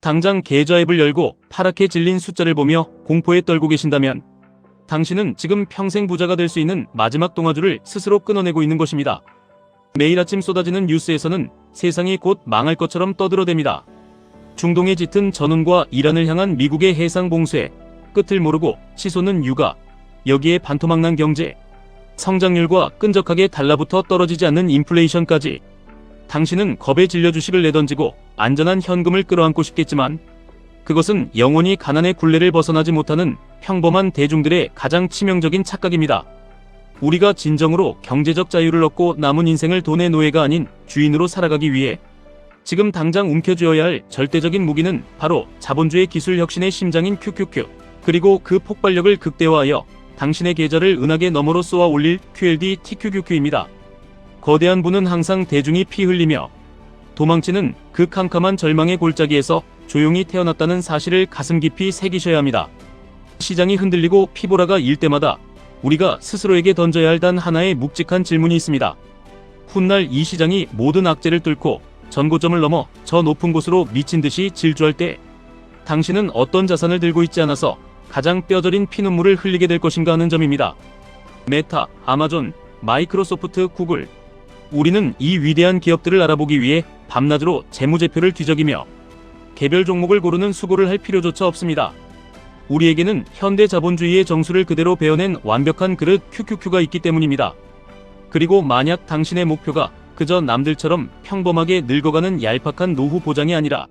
당장 계좌 앱을 열고 파랗게 질린 숫자를 보며 공포에 떨고 계신다면 당신은 지금 평생 부자가 될 수 있는 마지막 동아줄을 스스로 끊어내고 있는 것입니다. 매일 아침 쏟아지는 뉴스에서는 세상이 곧 망할 것처럼 떠들어댑니다. 중동에 짙은 전운과 이란을 향한 미국의 해상 봉쇄, 끝을 모르고 치솟는 유가, 여기에 반토막난 경제, 성장률과 끈적하게 달라붙어 떨어지지 않는 인플레이션까지. 당신은 겁에 질려 주식을 내던지고 안전한 현금을 끌어안고 싶겠지만 그것은 영원히 가난의 굴레를 벗어나지 못하는 평범한 대중들의 가장 치명적인 착각입니다. 우리가 진정으로 경제적 자유를 얻고 남은 인생을 돈의 노예가 아닌 주인으로 살아가기 위해 지금 당장 움켜쥐어야 할 절대적인 무기는 바로 자본주의 기술 혁신의 심장인 QQQ, 그리고 그 폭발력을 극대화하여 당신의 계좌를 은하계 너머로 쏘아 올릴 QLD TQQQ입니다. 거대한 부는 항상 대중이 피 흘리며 도망치는 그 캄캄한 절망의 골짜기에서 조용히 태어났다는 사실을 가슴 깊이 새기셔야 합니다. 시장이 흔들리고 피보라가 일 때마다 우리가 스스로에게 던져야 할 단 하나의 묵직한 질문이 있습니다. 훗날 이 시장이 모든 악재를 뚫고 전고점을 넘어 저 높은 곳으로 미친 듯이 질주할 때 당신은 어떤 자산을 들고 있지 않아서 가장 뼈저린 피눈물을 흘리게 될 것인가 하는 점입니다. 메타, 아마존, 마이크로소프트, 구글. 우리는 이 위대한 기업들을 알아보기 위해 밤낮으로 재무제표를 뒤적이며 개별 종목을 고르는 수고를 할 필요조차 없습니다. 우리에게는 현대 자본주의의 정수를 그대로 베어낸 완벽한 그릇 QQQ가 있기 때문입니다. 그리고 만약 당신의 목표가 그저 남들처럼 평범하게 늙어가는 얄팍한 노후 보장이 아니라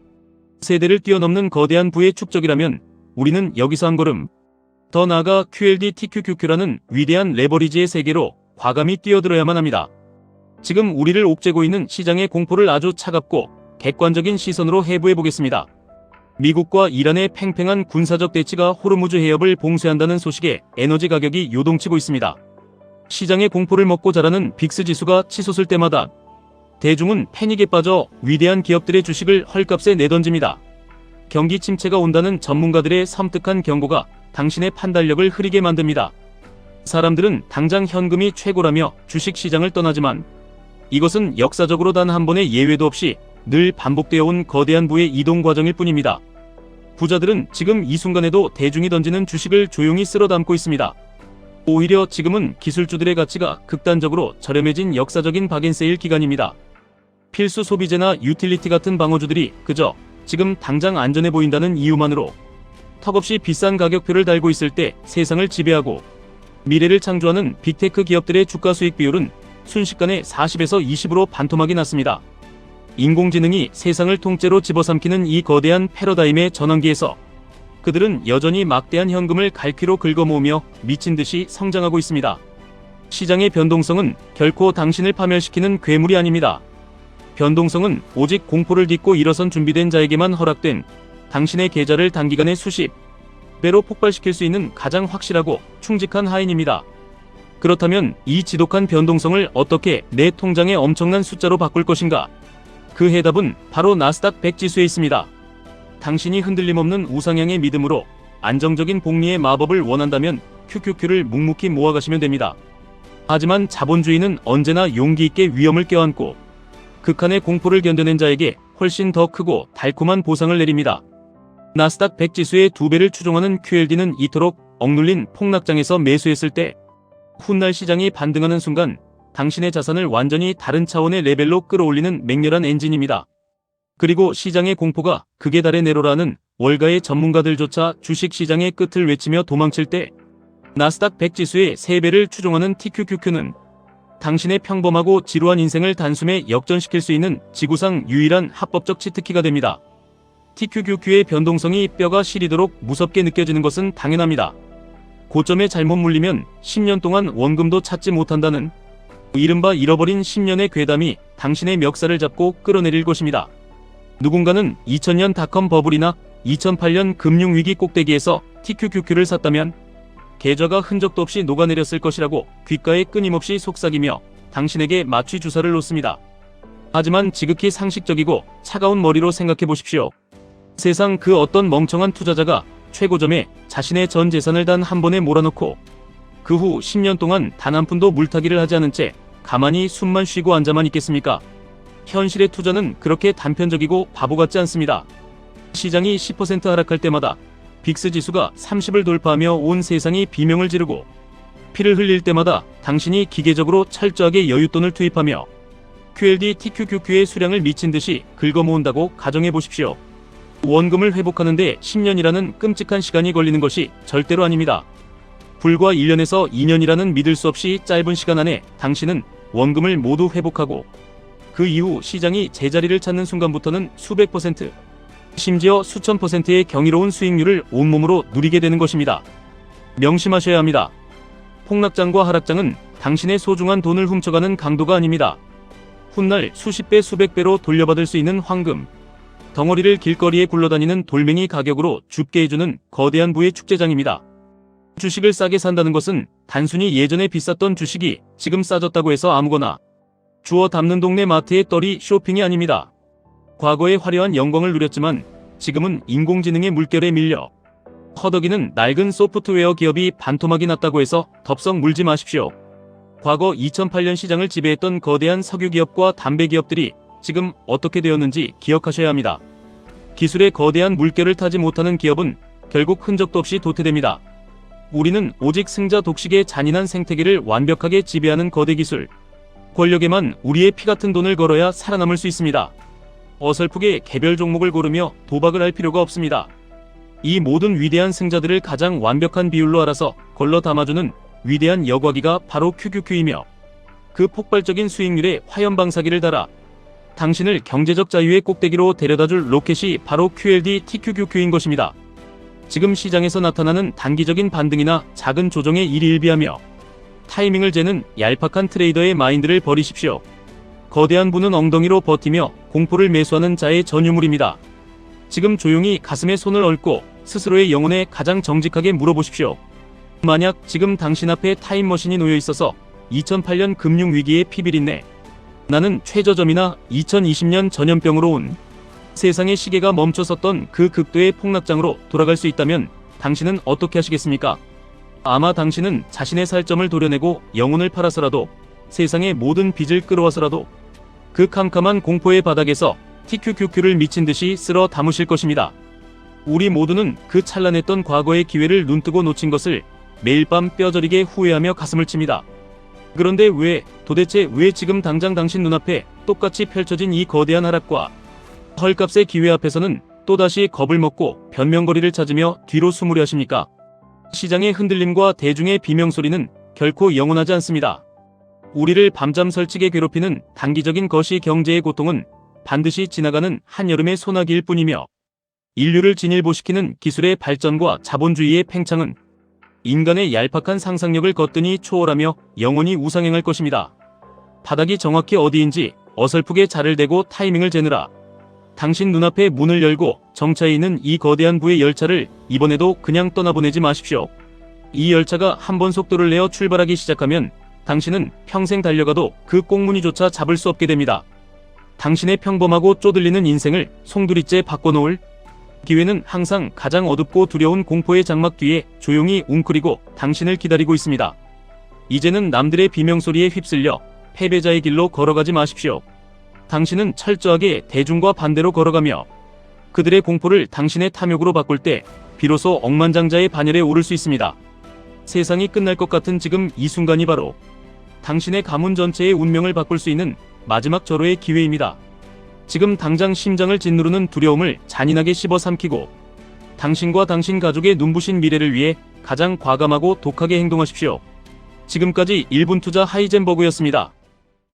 세대를 뛰어넘는 거대한 부의 축적이라면 우리는 여기서 한 걸음 더 나아가 QLD TQQQ라는 위대한 레버리지의 세계로 과감히 뛰어들어야만 합니다. 지금 우리를 옥죄고 있는 시장의 공포를 아주 차갑고 객관적인 시선으로 해부해 보겠습니다. 미국과 이란의 팽팽한 군사적 대치가 호르무즈 해협을 봉쇄한다는 소식에 에너지 가격이 요동치고 있습니다. 시장의 공포를 먹고 자라는 빅스 지수가 치솟을 때마다 대중은 패닉에 빠져 위대한 기업들의 주식을 헐값에 내던집니다. 경기 침체가 온다는 전문가들의 섬뜩한 경고가 당신의 판단력을 흐리게 만듭니다. 사람들은 당장 현금이 최고라며 주식시장을 떠나지만 이것은 역사적으로 단 한 번의 예외도 없이 늘 반복되어 온 거대한 부의 이동 과정일 뿐입니다. 부자들은 지금 이 순간에도 대중이 던지는 주식을 조용히 쓸어 담고 있습니다. 오히려 지금은 기술주들의 가치가 극단적으로 저렴해진 역사적인 박앤세일 기간입니다. 필수 소비재나 유틸리티 같은 방어주들이 그저 지금 당장 안전해 보인다는 이유만으로 턱없이 비싼 가격표를 달고 있을 때 세상을 지배하고 미래를 창조하는 빅테크 기업들의 주가 수익 비율은 순식간에 40에서 20으로 반토막이 났습니다. 인공지능이 세상을 통째로 집어삼키는 이 거대한 패러다임의 전환기에서 그들은 여전히 막대한 현금을 갈퀴로 긁어모으며 미친 듯이 성장하고 있습니다. 시장의 변동성은 결코 당신을 파멸시키는 괴물이 아닙니다. 변동성은 오직 공포를 딛고 일어선 준비된 자에게만 허락된 당신의 계좌를 단기간에 수십 배로 폭발시킬 수 있는 가장 확실하고 충직한 하인입니다. 그렇다면 이 지독한 변동성을 어떻게 내 통장의 엄청난 숫자로 바꿀 것인가? 그 해답은 바로 나스닥 100 지수에 있습니다. 당신이 흔들림 없는 우상향의 믿음으로 안정적인 복리의 마법을 원한다면 QQQ를 묵묵히 모아가시면 됩니다. 하지만 자본주의는 언제나 용기 있게 위험을 껴안고 극한의 공포를 견뎌낸 자에게 훨씬 더 크고 달콤한 보상을 내립니다. 나스닥 100 지수의 2배를 추종하는 QLD는 이토록 억눌린 폭락장에서 매수했을 때 훗날 시장이 반등하는 순간 당신의 자산을 완전히 다른 차원의 레벨로 끌어올리는 맹렬한 엔진입니다. 그리고 시장의 공포가 극에 달해 내로라는 월가의 전문가들조차 주식시장의 끝을 외치며 도망칠 때 나스닥 100 지수의 3배를 추종하는 TQQQ는 당신의 평범하고 지루한 인생을 단숨에 역전시킬 수 있는 지구상 유일한 합법적 치트키가 됩니다. TQQQ의 변동성이 뼈가 시리도록 무섭게 느껴지는 것은 당연합니다. 고점에 잘못 물리면 10년 동안 원금도 찾지 못한다는 이른바 잃어버린 10년의 괴담이 당신의 멱살을 잡고 끌어내릴 것입니다. 누군가는 2000년 닷컴 버블이나 2008년 금융위기 꼭대기에서 TQQQ를 샀다면 계좌가 흔적도 없이 녹아내렸을 것이라고 귓가에 끊임없이 속삭이며 당신에게 마취 주사를 놓습니다. 하지만 지극히 상식적이고 차가운 머리로 생각해 보십시오. 세상 그 어떤 멍청한 투자자가 최고점에 자신의 전 재산을 단 한 번에 몰아넣고 그 후 10년 동안 단 한 푼도 물타기를 하지 않은 채 가만히 숨만 쉬고 앉아만 있겠습니까? 현실의 투자는 그렇게 단편적이고 바보 같지 않습니다. 시장이 10% 하락할 때마다 빅스 지수가 30을 돌파하며 온 세상이 비명을 지르고, 피를 흘릴 때마다 당신이 기계적으로 철저하게 여윳돈을 투입하며 QLD TQQQ의 수량을 미친 듯이 긁어모은다고 가정해 보십시오. 원금을 회복하는데 10년이라는 끔찍한 시간이 걸리는 것이 절대로 아닙니다. 불과 1년에서 2년이라는 믿을 수 없이 짧은 시간 안에 당신은 원금을 모두 회복하고, 그 이후 시장이 제자리를 찾는 순간부터는 수백 %, 심지어 수천 %의 경이로운 수익률을 온몸으로 누리게 되는 것입니다. 명심하셔야 합니다. 폭락장과 하락장은 당신의 소중한 돈을 훔쳐가는 강도가 아닙니다. 훗날 수십 배 수백 배로 돌려받을 수 있는 황금 덩어리를 길거리에 굴러다니는 돌멩이 가격으로 줍게 해주는 거대한 부의 축제장입니다. 주식을 싸게 산다는 것은 단순히 예전에 비쌌던 주식이 지금 싸졌다고 해서 아무거나 주워 담는 동네 마트의 떨이 쇼핑이 아닙니다. 과거에 화려한 영광을 누렸지만 지금은 인공지능의 물결에 밀려 허덕이는 낡은 소프트웨어 기업이 반토막이 났다고 해서 덥석 물지 마십시오. 과거 2008년 시장을 지배했던 거대한 석유 기업과 담배 기업들이 지금 어떻게 되었는지 기억하셔야 합니다. 기술의 거대한 물결을 타지 못하는 기업은 결국 흔적도 없이 도태됩니다. 우리는 오직 승자 독식의 잔인한 생태계를 완벽하게 지배하는 거대 기술, 권력에만 우리의 피 같은 돈을 걸어야 살아남을 수 있습니다. 어설프게 개별 종목을 고르며 도박을 할 필요가 없습니다. 이 모든 위대한 승자들을 가장 완벽한 비율로 알아서 걸러 담아주는 위대한 여과기가 바로 QQQ이며, 그 폭발적인 수익률에 화염방사기를 달아 당신을 경제적 자유의 꼭대기로 데려다줄 로켓이 바로 QLD TQQQ인 것입니다. 지금 시장에서 나타나는 단기적인 반등이나 작은 조정에 일희일비하며 타이밍을 재는 얄팍한 트레이더의 마인드를 버리십시오. 거대한 부는 엉덩이로 버티며 공포를 매수하는 자의 전유물입니다. 지금 조용히 가슴에 손을 얹고 스스로의 영혼에 가장 정직하게 물어보십시오. 만약 지금 당신 앞에 타임머신이 놓여 있어서 2008년 금융위기의 피비린내, 나는 최저점이나 2020년 전염병으로 온 세상의 시계가 멈춰섰던 그 극도의 폭락장으로 돌아갈 수 있다면 당신은 어떻게 하시겠습니까? 아마 당신은 자신의 살점을 도려내고 영혼을 팔아서라도, 세상의 모든 빚을 끌어와서라도 그 캄캄한 공포의 바닥에서 TQQQ를 미친 듯이 쓸어 담으실 것입니다. 우리 모두는 그 찬란했던 과거의 기회를 눈뜨고 놓친 것을 매일 밤 뼈저리게 후회하며 가슴을 칩니다. 그런데 도대체 왜 지금 당장 당신 눈앞에 똑같이 펼쳐진 이 거대한 하락과 헐값의 기회 앞에서는 또다시 겁을 먹고 변명거리를 찾으며 뒤로 숨으려 하십니까? 시장의 흔들림과 대중의 비명소리는 결코 영원하지 않습니다. 우리를 밤잠 설치게 괴롭히는 단기적인 거시 경제의 고통은 반드시 지나가는 한여름의 소나기일 뿐이며, 인류를 진일보시키는 기술의 발전과 자본주의의 팽창은 인간의 얄팍한 상상력을 거뜬히 초월하며 영원히 우상행할 것입니다. 바닥이 정확히 어디인지 어설프게 자를 대고 타이밍을 재느라 당신 눈앞에 문을 열고 정차해 있는 이 거대한 부의 열차를 이번에도 그냥 떠나보내지 마십시오. 이 열차가 한번 속도를 내어 출발하기 시작하면 당신은 평생 달려가도 그 꽁무니조차 잡을 수 없게 됩니다. 당신의 평범하고 쪼들리는 인생을 송두리째 바꿔놓을 기회는 항상 가장 어둡고 두려운 공포의 장막 뒤에 조용히 웅크리고 당신을 기다리고 있습니다. 이제는 남들의 비명소리에 휩쓸려 패배자의 길로 걸어가지 마십시오. 당신은 철저하게 대중과 반대로 걸어가며 그들의 공포를 당신의 탐욕으로 바꿀 때 비로소 억만장자의 반열에 오를 수 있습니다. 세상이 끝날 것 같은 지금 이 순간이 바로 당신의 가문 전체의 운명을 바꿀 수 있는 마지막 절호의 기회입니다. 지금 당장 심장을 짓누르는 두려움을 잔인하게 씹어 삼키고 당신과 당신 가족의 눈부신 미래를 위해 가장 과감하고 독하게 행동하십시오. 지금까지 1분 투자 하이젠버그였습니다.